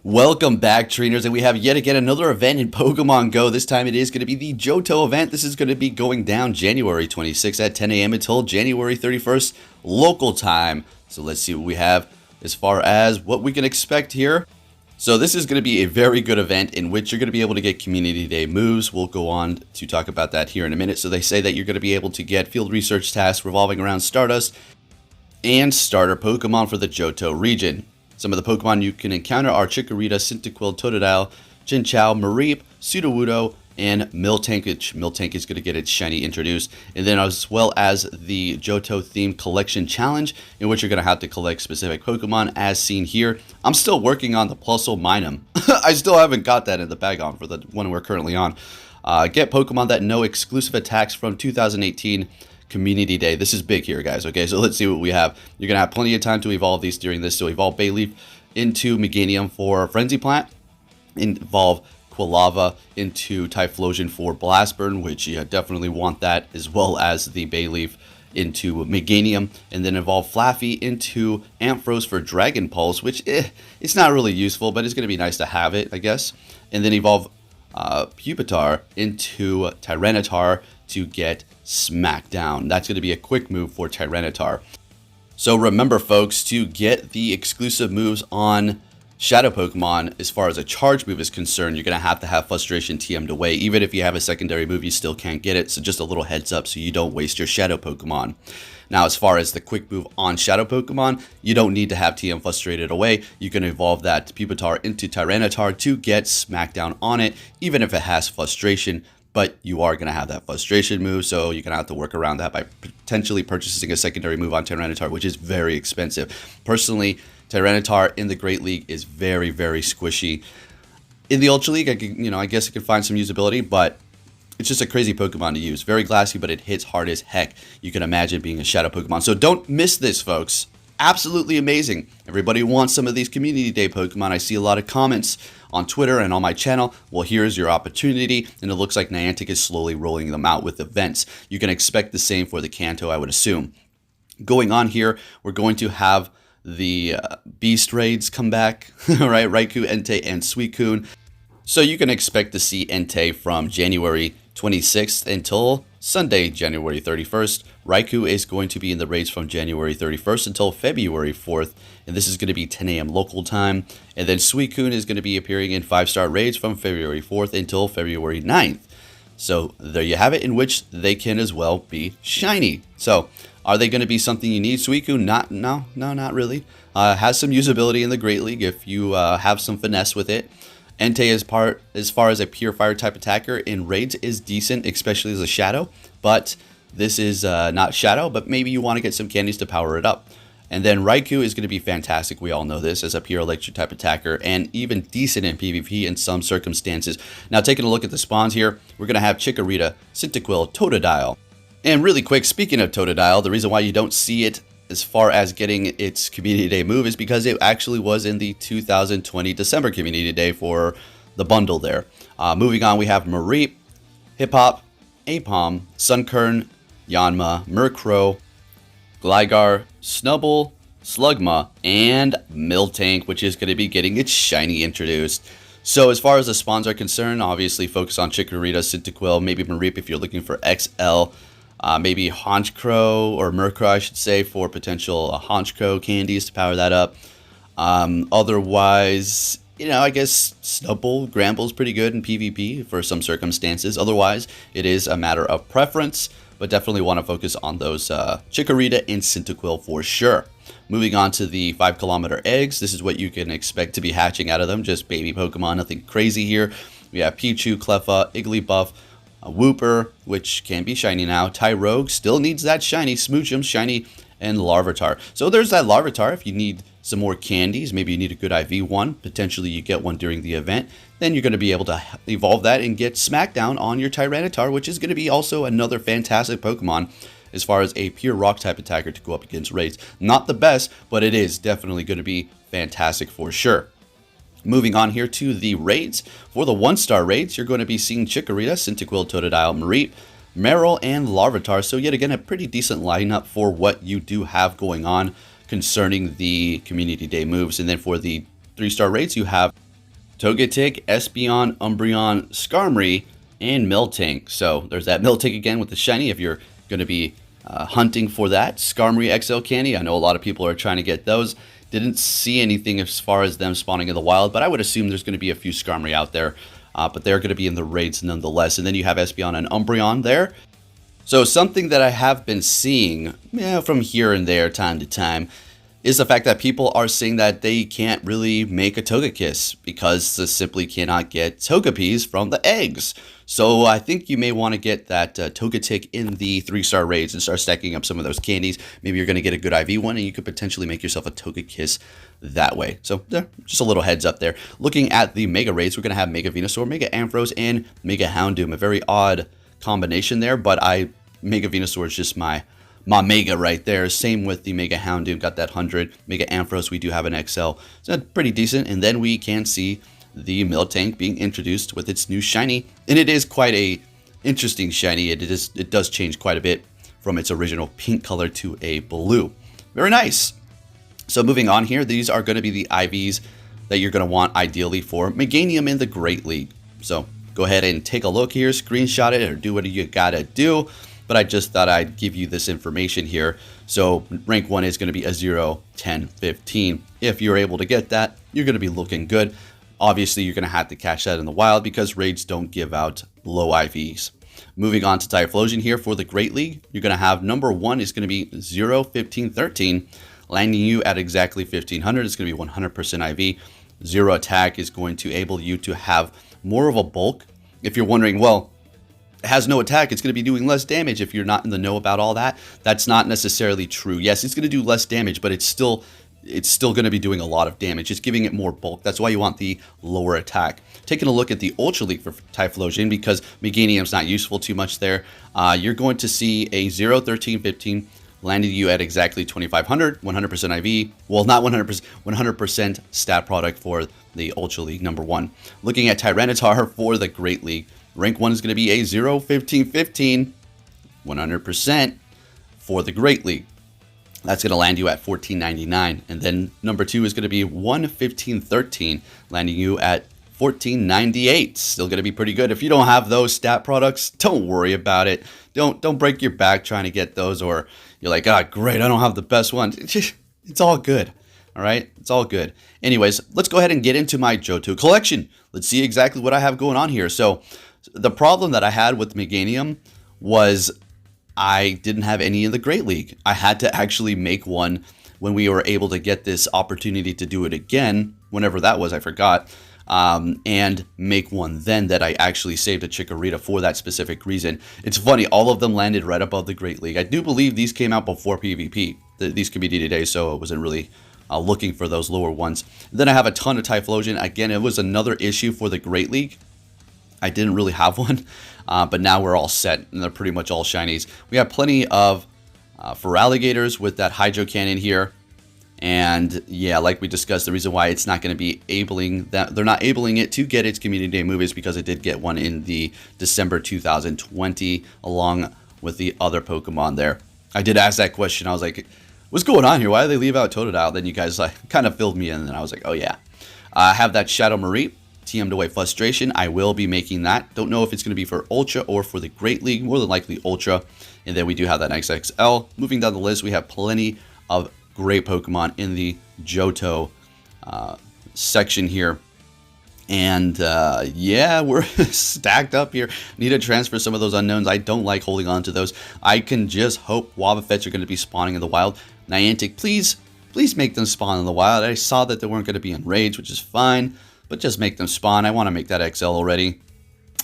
Welcome back, trainers, and we have yet again another event in Pokemon Go. This time it is going to be the Johto event. This is going to be going down January 26th at 10 a.m. until January 31st local time. So let's see what we have as far as what we can expect here. So this is going to be a very good event in which you're going to be able to get Community Day moves. We'll go on to talk about that here in a minute. So they say that you're going to be able to get field research tasks revolving around Stardust and starter Pokemon for the Johto region. Some of the Pokemon you can encounter are Chikorita, Cyndaquil, Totodile, Chinchou, Mareep, Sudowoodo, and Miltank, which Miltank is going to get its shiny introduced. And then as well as the Johto themed collection challenge, in which you're going to have to collect specific Pokemon as seen here. I'm still working on the Plusle Minum. I still haven't got that in the bag on for the one we're currently on. Get Pokemon that know exclusive attacks from 2018 Community Day. This is big here, guys. Okay, so let's see what we have. You're going to have plenty of time to evolve these during this. So evolve Bayleaf into Meganium for Frenzy Plant. Evolve Quilava into Typhlosion for Blast Burn, which you definitely want that, as well as the Bayleaf into Meganium. And then evolve Flaffy into Ampharos for Dragon Pulse, which it's not really useful, but it's going to be nice to have it, I guess. And then evolve Pupitar into Tyranitar to get Smackdown. That's going to be a quick move for Tyranitar. So remember, folks, to get the exclusive moves on Shadow Pokemon, as far as a charge move is concerned, you're going to have Frustration TM'd away. Even if you have a secondary move, you still can't get it. So just a little heads up so you don't waste your Shadow Pokemon. Now, as far as the quick move on Shadow Pokemon, you don't need to have TM Frustrated away. You can evolve that Pupitar into Tyranitar to get Smackdown on it, even if it has Frustration. But you are going to have that Frustration move, so you're going to have to work around that by potentially purchasing a secondary move on Tyranitar, which is very expensive. Personally, Tyranitar in the Great League is very, very squishy. In the Ultra League, I guess it could find some usability, but it's just a crazy Pokemon to use. Very glassy, but it hits hard as heck. You can imagine being a Shadow Pokemon. So don't miss this, folks. Absolutely amazing. Everybody wants some of these Community Day Pokemon. I see a lot of comments on Twitter and on my channel. Well, here's your opportunity, and it looks like Niantic is slowly rolling them out with events. You can expect the same for the Kanto, I would assume. Going on here, we're going to have the Beast Raids come back, right? Raikou, Entei, and Suicune. So you can expect to see Entei from January 26th until Sunday, January 31st. Raikou is going to be in the raids from January 31st until February 4th, and this is going to be 10 a.m. local time. And then Suicune is going to be appearing in 5-star raids from February 4th until February 9th. So there you have it, in which they can as well be shiny. So are they going to be something you need? Suicune, no, not really. Has some usability in the Great League if you have some finesse with it. Entei, as far as a pure fire type attacker in raids, is decent, especially as a Shadow. But this is not Shadow, but maybe you want to get some candies to power it up. And then Raikou is going to be fantastic, we all know this, as a pure electric type attacker, and even decent in PvP in some circumstances. Now, taking a look at the spawns here, we're going to have Chikorita, Cyndaquil, Totodile. And really quick, speaking of Totodile, the reason why you don't see it as far as getting its Community Day move is because it actually was in the 2020 December Community Day for the bundle there. Moving on, we have Mareep, Hip-Hop, Apom, Sunkern, Yanma, Murkrow, Gligar, Snubbull, Slugma, and Miltank, which is going to be getting its shiny introduced. So as far as the spawns are concerned, obviously focus on Chikorita, Cyndaquil, maybe Mareep if you're looking for XL. Maybe Honchkrow, or Murkrow, I should say, for potential Honchkrow candies to power that up. Otherwise, I guess Snubbull, Granbull's pretty good in PvP for some circumstances. Otherwise, it is a matter of preference, but definitely want to focus on those Chikorita and Cyndaquil for sure. Moving on to the 5-kilometer eggs, this is what you can expect to be hatching out of them. Just baby Pokemon, nothing crazy here. We have Pichu, Cleffa, Igglybuff, Wooper, which can be shiny now. Tyrogue still needs that shiny. Smoochum, shiny, and Larvitar. So there's that Larvitar. If you need some more candies, maybe you need a good IV one. Potentially you get one during the event. Then you're going to be able to evolve that and get Smackdown on your Tyranitar, which is going to be also another fantastic Pokemon as far as a pure rock type attacker to go up against raids. Not the best, but it is definitely going to be fantastic for sure. Moving on here to the raids. For the 1-star raids, you're going to be seeing Chikorita, Cyndaquil, Totodile, Mareep, Marill, and Larvitar. So yet again, a pretty decent lineup for what you do have going on concerning the Community Day moves. And then for the 3-star raids, you have Togetic, Espeon, Umbreon, Skarmory, and Miltank. So there's that Miltank again with the shiny if you're going to be hunting for that. Skarmory XL candy. I know a lot of people are trying to get those. Didn't see anything as far as them spawning in the wild, but I would assume there's going to be a few Skarmory out there. But they're going to be in the raids nonetheless. And then you have Espeon and Umbreon there. So something that I have been seeing from here and there, time to time, is the fact that people are saying that they can't really make a Togekiss because they simply cannot get Togepi's from the eggs. So I think you may want to get that Togetic in the 3-star raids and start stacking up some of those candies. Maybe you're going to get a good IV one and you could potentially make yourself a Togekiss that way. So just a little heads up there. Looking at the Mega raids, we're going to have Mega Venusaur, Mega Ampharos, and Mega Houndoom. A very odd combination there, but Mega Venusaur is just my Mega right there. Same with the Mega Houndoom, got that 100. Mega Ampharos, we do have an XL. So that's pretty decent. And then we can see the Miltank being introduced with its new shiny. And it is quite a interesting shiny. It does change quite a bit from its original pink color to a blue. Very nice. So moving on here, these are going to be the IVs that you're going to want ideally for Meganium in the Great League. So go ahead and take a look here, screenshot it, or do what you gotta do. But I just thought I'd give you this information here. So rank 1 is going to be a 0, 10, 15. If you're able to get that, you're going to be looking good. Obviously, you're going to have to catch that in the wild because raids don't give out low IVs. Moving on to Typhlosion here for the Great League, you're going to have number 1 is going to be 0, 15, 13, landing you at exactly 1500. It's going to be 100% IV. 0 attack is going to enable you to have more of a bulk. If you're wondering, well, it has no attack, it's going to be doing less damage. If you're not in the know about all that, that's not necessarily true. Yes, it's going to do less damage, but it's still going to be doing a lot of damage. It's giving it more bulk. That's why you want the lower attack. Taking a look at the Ultra League for Typhlosion, because Meganium's not useful too much there, you're going to see a 0, 13, 15, landing you at exactly 2500, 100% IV. Well, not 100%, 100% stat product for the Ultra League number 1. Looking at Tyranitar for the Great League, rank 1 is going to be a 0, 15, 15, 100% for the Great League. That's going to land you at 1499. And then number 2 is going to be 1, 15, 13, landing you at 1498. Still going to be pretty good. If you don't have those stat products, don't worry about it. Don't break your back trying to get those, or you're like, ah, great, I don't have the best one. It's all good. All right, it's all good. Anyways, let's go ahead and get into my Johto collection. Let's see exactly what I have going on here. So the problem that I had with Meganium was I didn't have any in the Great League. I had to actually make one when we were able to get this opportunity to do it again, whenever that was, I forgot, and make one then that I actually saved a Chikorita for that specific reason. It's funny, all of them landed right above the Great League. I do believe these came out before PvP. These could be D-Day, so it wasn't really looking for those lower ones. Then I have a ton of Typhlosion. Again, it was another issue for the Great League. I didn't really have one, but now we're all set, and they're pretty much all shinies. We have plenty of Feraligators with that Hydro Cannon here. And yeah, like we discussed, the reason why it's not going to be abling that, they're not abling it to get its Community Day move is because it did get one in the December 2020 along with the other Pokemon there. I did ask that question. I was like, what's going on here? Why did they leave out Totodile? Then you guys like kind of filled me in, and I was like, oh yeah. I have that Shadow Marie, TM'd away Frustration. I will be making that. Don't know if it's going to be for Ultra or for the Great League. More than likely Ultra. And then we do have that XXL. Moving down the list, we have plenty of great Pokemon in the Johto section here. And yeah, we're stacked up here. Need to transfer some of those unknowns. I don't like holding on to those. I can just hope Wobbuffets are going to be spawning in the wild. Niantic, please make them spawn in the wild. I saw that they weren't going to be in raids, which is fine, but just make them spawn. I want to make that XL already.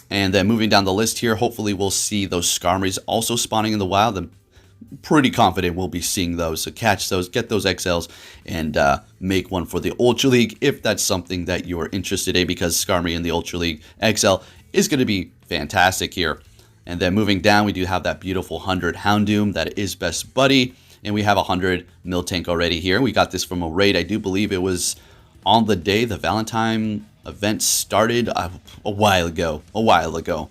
And then moving down the list here, hopefully we'll see those Skarmories also spawning in the wild. I'm pretty confident we'll be seeing those. So catch those, get those XLs, and make one for the Ultra League if that's something that you're interested in, because Skarmory in the Ultra League XL is going to be fantastic here. And then moving down, we do have that beautiful 100 Houndoom that is best buddy. And we have 100 Miltank already here. We got this from a raid. I do believe it was on the day the Valentine event started a while ago.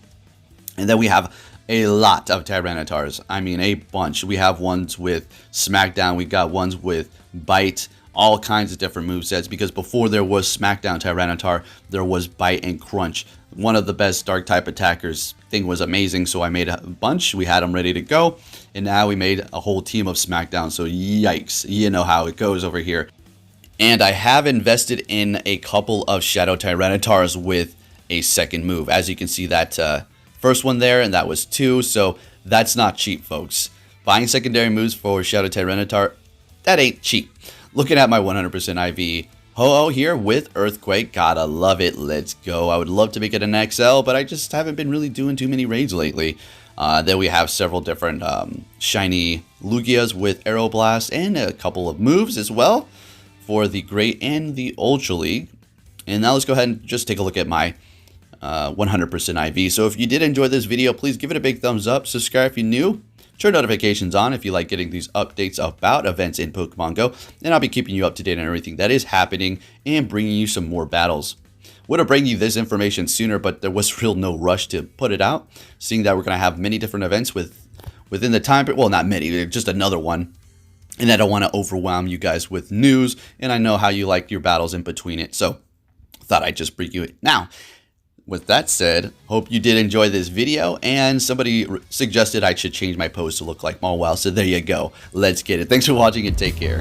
And then we have a lot of Tyranitars. I mean, a bunch. We have ones with Smackdown. We got ones with Bite. all kinds of different movesets, because before there was Smackdown Tyranitar, there was Bite and Crunch. One of the best dark type attackers. Thing was amazing, so I made a bunch. We had them ready to go, and now we made a whole team of Smackdown, so yikes, you know how it goes over here. And I have invested in a couple of Shadow Tyranitars with a second move. As you can see, that first one there, and that was 2, so that's not cheap, folks. Buying secondary moves for Shadow Tyranitar, that ain't cheap. Looking at my 100% IV, Ho-Oh here with Earthquake, gotta love it, let's go. I would love to make it an XL, but I just haven't been really doing too many raids lately. Then we have several different shiny Lugias with Aeroblast, and a couple of moves as well for the Great and the Ultra League. And now let's go ahead and just take a look at my 100% IV. So if you did enjoy this video, please give it a big thumbs up, subscribe if you're new, turn notifications on if you like getting these updates about events in Pokemon Go, and I'll be keeping you up to date on everything that is happening and bringing you some more battles. Would have bring you this information sooner, but there was real no rush to put it out, seeing that we're going to have many different events within the time, well, not many, just another one. And I don't want to overwhelm you guys with news, and I know how you like your battles in between it, so thought I'd just bring you it now. With that said, hope you did enjoy this video, and somebody suggested I should change my pose to look like Mawile, so there you go. Let's get it. Thanks for watching and take care.